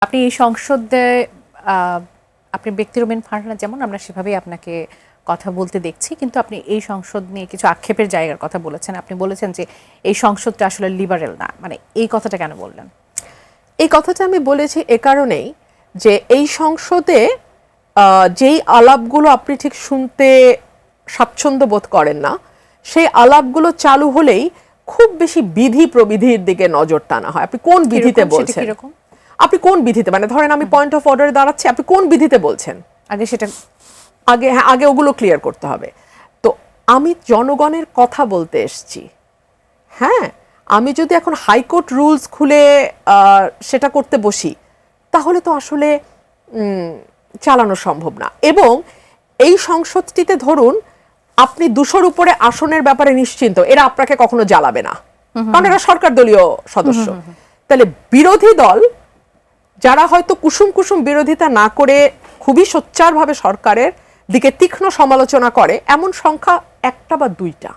আপনি এই সংসদে আপনি ব্যক্তিরমেন ফারহানা যেমন আমরা সেভাবেই আপনাকে কথা বলতে দেখছি, কিন্তু আপনি এই সংসদ নিয়ে কিছু আক্ষেপের জায়গার কথা বলেছেন। আপনি বলেছেন যে এই সংসদটা আসলে লিবারেল না, মানে এই কথাটা কেন বললেন? এই কথাটা আমি বলেছি এ কারণেই যে এই সংসদে যেই আলাপগুলো আপনি ঠিক শুনতে স্বাচ্ছন্দ্য বোধ করেন না, সেই আলাপগুলো চালু হলেই খুব বেশি বিধি প্রবিধির দিকে নজর টানা হয়। আপনি কোন বিধিতে বলছেন? আপনি কোন বিধিতে, মানে ধরেন আমি পয়েন্ট অফ অর্ডারে দাঁড়াচ্ছি, আপনি কোন বিধিতে বলছেন? আগে সেটা আগে ওগুলো ক্লিয়ার করতে হবে। তো আমি জনগণের কথা বলতে এসছি। হ্যাঁ, আমি যদি এখন হাইকোর্ট রুলস খুলে সেটা করতে বসি, তাহলে তো আসলে চালানো সম্ভব না। এবং এই সংসদটিতে ধরুন আপনি 200-র উপরে আসনের ব্যাপারে নিশ্চিন্ত, এরা আপনাকে কখনো জ্বালাবে না, কারণ এরা সরকার দলীয় সদস্য। তাহলে বিরোধী দল যারা হয়তো কুসুম কুসুম বিরোধিতা না করে খুবই সোচ্চারভাবে সরকারের দিকে তীক্ষ্ণ সমালোচনা করে, এমন সংখ্যা 1টা বা 2টা।